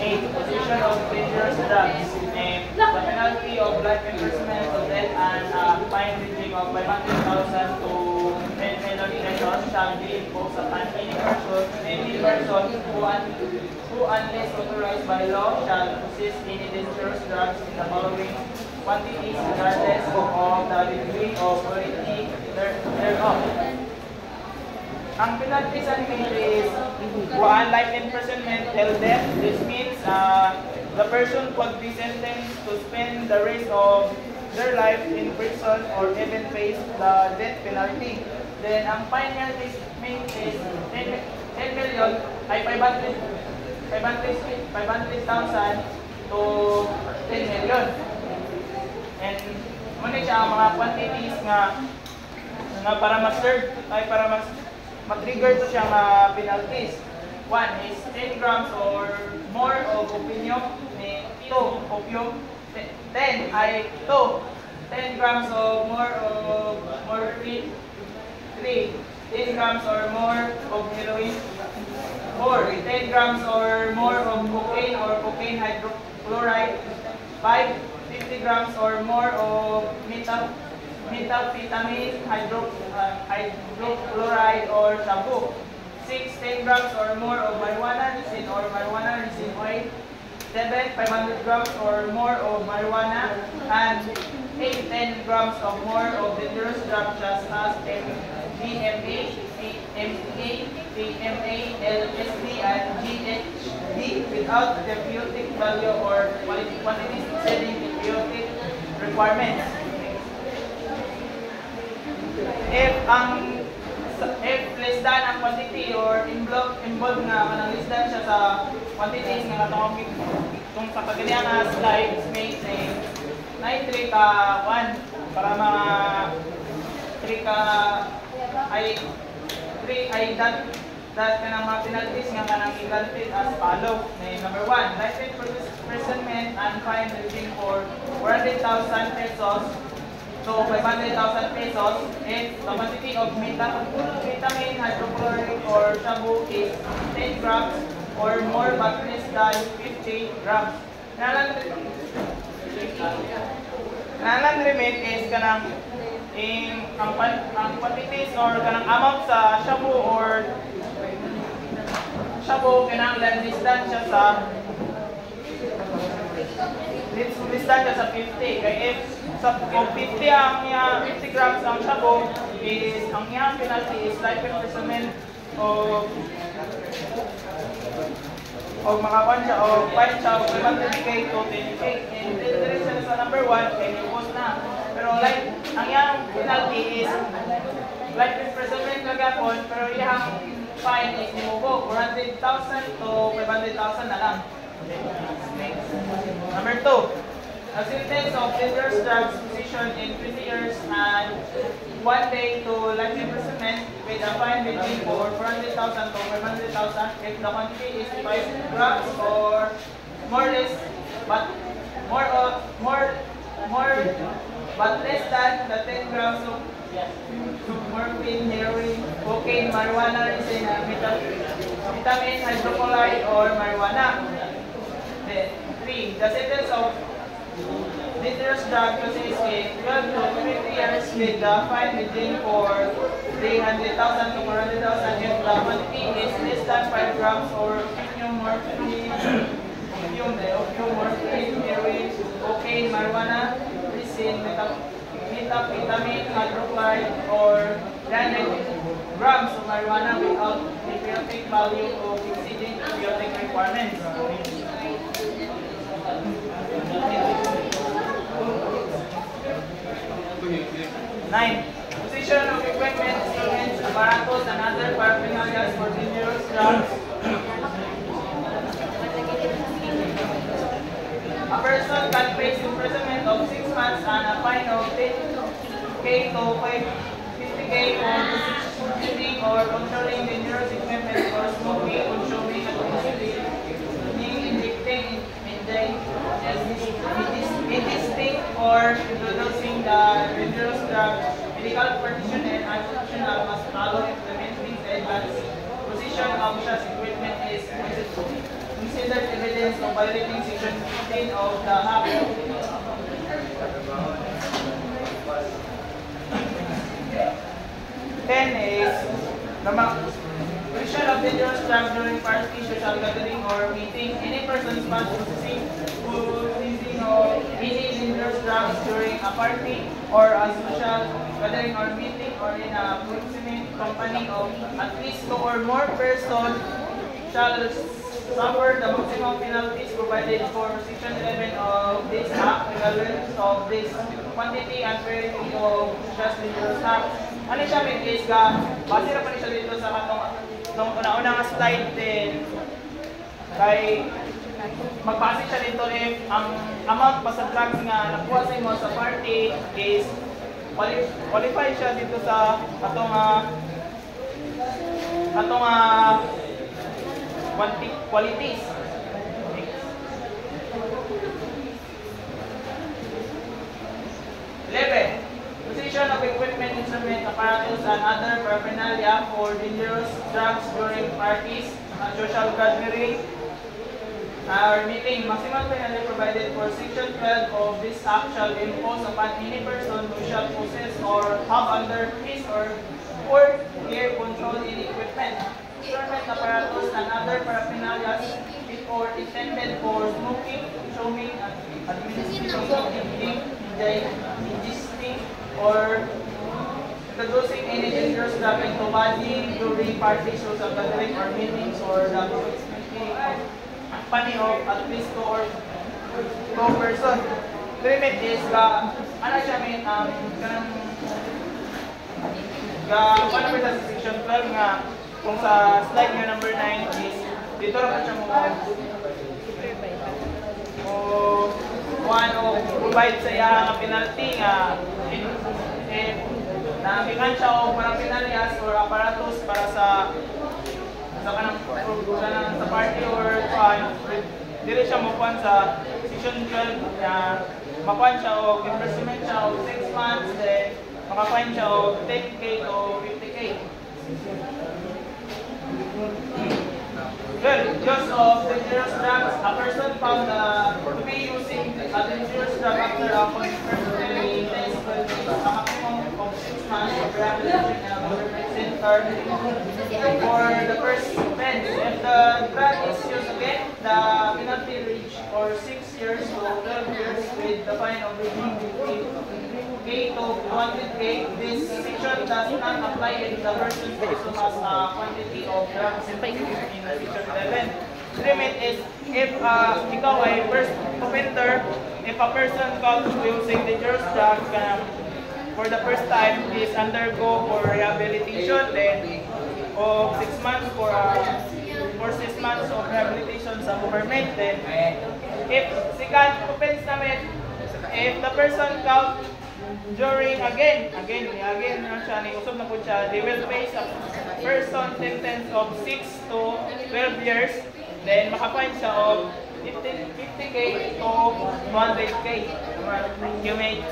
8. Possession of dangerous drugs. And the penalty of life imprisonment to death and fine ranging of 500,000 to 10 million pesos shall be imposed upon any person who unless authorized by law shall possess any dangerous drugs in the following quantities regardless of the degree of quality thereof. Ang penalty sa nito is 1 life imprisonment till death. This means the person could be sentenced to spend the rest of their life in prison or even face the death penalty. Then ang fine penalty is 10 million ay 500,000 to 10 million. And muna siya ang mga quantities nga para ma-serve ay para ma-trigger to siya mga penalties. 1 is 10 grams or more of opium. 2, opium. 10 ay 10 grams or more of morphine. 3, 10 grams or more of heroin. 4, 10 grams or more of cocaine or cocaine hydrochloride. 5, 50 grams or more of methamphetamine hydrochloride or shabu. 6, 10 grams or more of marijuana resin or marijuana resin oil. 7, 500 grams or more of marijuana. And 8, 10 grams or more of dangerous drugs such as DMA, AMA, LSD, and GHB without therapeutic value or quantities exceeding therapeutic requirements. If less than ang quantity or involved nga kanang less than siya sa quantities nga natawag kung sa kaganyang slides may say 9 3 ka 1 para mga 3 ka ay that kanang mga penalties nga kanang evaluated as follow. Number 1, life imprisonment and fine ranging for 400,000 pesos to 500,000 pesos. And the quantity of methamphetamine hydrochloride or shabu is 10 grams or more but less than 50 grams. Nalang remit is kanang ang quantities or kanang amount sa shabu kanang distansya sa 50. Kaya if sa 50 ang 50 grams ang shabu is ang iyang penalty is life imprisonment o mga pansya o fine siya o 500K to 10K. And then sa number 1 kay impose na. Pero like ang iyang penalty is life imprisonment kagapon pero iyang fine is nimubo 400,000 to 500,000 na lang. Number 2, a sentence of dangerous drugs possession in 20 years and 1 day to life imprisonment with a fine between 400,000 to 500,000 if the quantity is 5 grams or more less but less than the 10 grams of morphine, heroin, cocaine, marijuana resin, methamphetamine hydrochloride or marijuana. 3, the sentence of dangerous drug uses is 12 to 20 years with the fine ranging for 300,000 to 400,000 if the quantity is less than 5 grams or opium, morphine, heroin, cocaine, marijuana resin, methamphetamine hydrochloride or 300 grams of marijuana without therapeutic value of exceeding therapeutic requirements. 9. Possession of equipment, instruments, apparatus, and other paraphernalia for dangerous drugs. A person can face imprisonment of 6 months and a fine of 10K to 50K for possessing or controlling dangerous equipment or smoking, consuming, administering, injecting, indistinct or introducing the dangerous drug. Medical practitioner and professional must follow implementing the advanced position of such equipment is considered evidence evidence of violating Section 15 of the Act. 10 is the provision of dangerous drugs during party, social gathering, or meeting. Any person found possessing of any dangerous drugs during a party or a social gathering or meeting or in a proximate company of at least 2 or more persons shall suffer the maximum penalties provided for Section 11 of this Act, regardless of this quantity and purity of just dangerous drugs. Ano siya, may case ka, base na pa rin siya dito sa katong una-una nga slide din, kay magbase siya dito if ang amount pa sa drugs nga nakuha sa mo sa party is qualify siya dito sa katong qualities. Possession of equipment, instrument, apparatus, and other paraphernalia for dangerous drugs during parties, social gathering, or meeting. Maximum penalty provided for Section 12 of this Act shall be imposed upon any person who shall possess or have under his or her care control any equipment, instrument, apparatus, and other paraphernalia or intended for smoking, showing, administering, ingesting, or introducing any dangerous drug into body during parties, social gathering, or meetings, or the company of at least 2 or 2 person. Limit is ano siya may kanang paano ba sa Section 12 nga kung sa slide nga number 9 is dito lang siya provide sa iya nga penalty nga nakikan siya o parang penalias or apparatus para sa party or dili siya mapuan sa Section 12 na mapuan siya o imprisonment siya o 6 months, then makapain siya o 10K o 50K. Well, use of dangerous drugs. A person found to be using a dangerous drug after a confirmatory test will be a maximum of 6 months of rehabilitation in a government center for the first offense. If the drug is used again, the penalty reach or 6 years to 12 years with the fine of between 50K to 200K. This section does not apply if the person also has a quantity of drugs in Section 11. Limit is if ikaw ay first offender, if a person caught using dangerous drug for the first time is undergo for rehabilitation, then of 6 months for 6 months of rehabilitation sa government. Then if second offense namin, if the person caught during again na siya, niusog na po siya, they will face a person sentence of 6 to 12 years, then makapain siya of 50K to 200K. Thank you, mate.